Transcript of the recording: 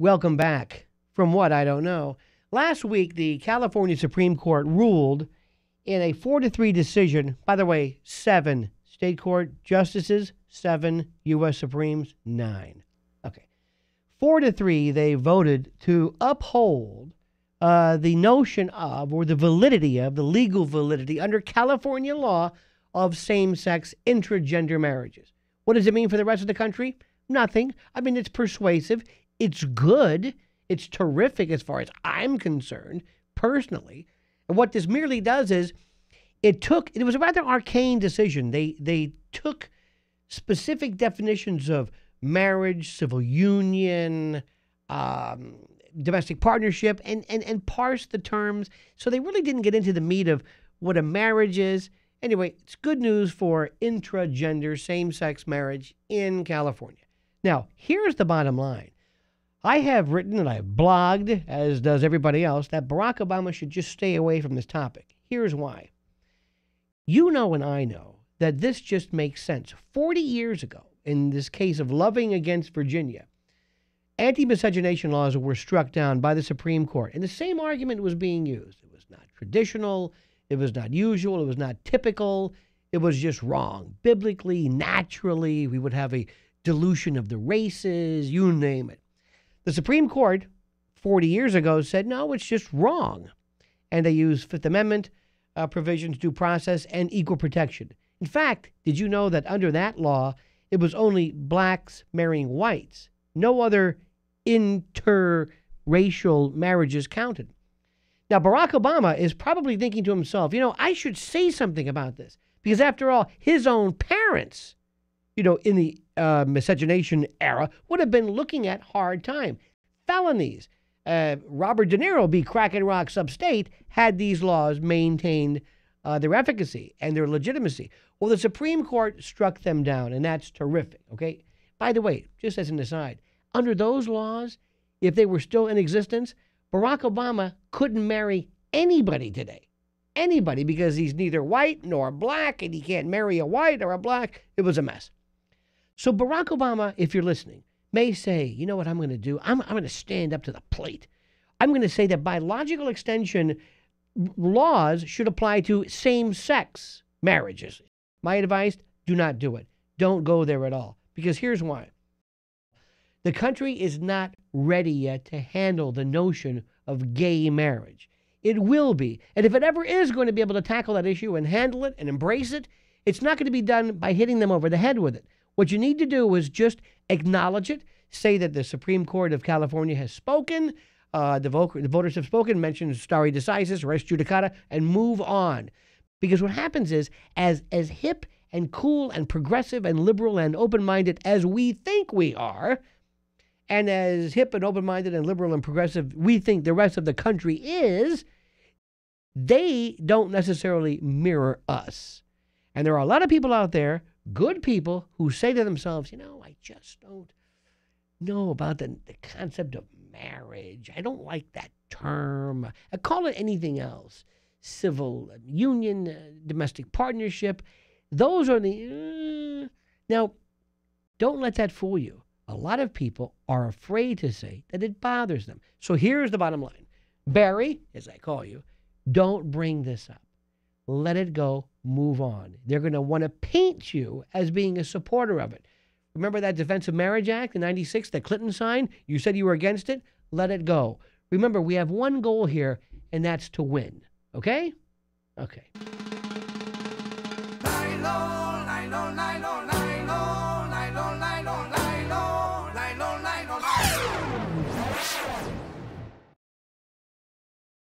Welcome back. From what, I don't know. Last week, the California Supreme Court ruled in a 4-3 decision. By the way, 7 state court justices, 7 U.S. Supremes, 9. Okay. 4-3, they voted to uphold the notion of, or the validity of, the legal validity under California law of same-sex intragender marriages. What does it mean for the rest of the country? Nothing. I mean, it's persuasive. It's good. It's terrific as far as I'm concerned, personally. And what this merely does is it was a rather arcane decision. They took specific definitions of marriage, civil union, domestic partnership, and parsed the terms. So they really didn't get into the meat of what a marriage is. Anyway, it's good news for intragender same-sex marriage in California. Now, here's the bottom line. I have written and I've blogged, as does everybody else, that Barack Obama should just stay away from this topic. Here's why. You know and I know that this just makes sense. 40 years ago, in this case of Loving against Virginia, anti-miscegenation laws were struck down by the Supreme Court, and the same argument was being used. It was not traditional, it was not usual, it was not typical, it was just wrong. Biblically, naturally, we would have a dilution of the races, you name it. The Supreme Court 40 years ago said, no, it's just wrong. And they used Fifth Amendment provisions, due process, and equal protection. In fact, did you know that under that law, it was only blacks marrying whites? No other interracial marriages counted. Now, Barack Obama is probably thinking to himself, I should say something about this. Because after all, his own parents, in the miscegenation era, would have been looking at hard time. Felonies. Robert De Niro be cracking rocks upstate had these laws maintained their efficacy and their legitimacy. Well, the Supreme Court struck them down, and that's terrific, okay? By the way, just as an aside, under those laws, if they were still in existence, Barack Obama couldn't marry anybody today. Anybody, because he's neither white nor black, and he can't marry a white or a black. It was a mess. So Barack Obama, if you're listening, may say, you know what I'm going to do? I'm going to stand up to the plate. I'm going to say that by logical extension, laws should apply to same-sex marriages. My advice, do not do it. Don't go there at all. Because here's why. The country is not ready yet to handle the notion of gay marriage. It will be. And if it ever is going to be able to tackle that issue and handle it and embrace it, it's not going to be done by hitting them over the head with it. What you need to do is just acknowledge it, say that the Supreme Court of California has spoken, the voters have spoken, mention stare decisis, res judicata, and move on. Because what happens is, as hip and cool and progressive and liberal and open-minded as we think we are, and as hip and open-minded and liberal and progressive we think the rest of the country is, they don't necessarily mirror us. And there are a lot of people out there, good people, who say to themselves, I just don't know about the concept of marriage. I don't like that term. I call it anything else. Civil union, domestic partnership. Those are the... Now, don't let that fool you. A lot of people are afraid to say that it bothers them. So here's the bottom line. Barry, as I call you, don't bring this up. Let it go. Move on. They're going to want to paint you as being a supporter of it. Remember that Defense of Marriage Act in 96 that Clinton signed? You said you were against it? Let it go. Remember, we have one goal here, and that's to win. Okay? Okay.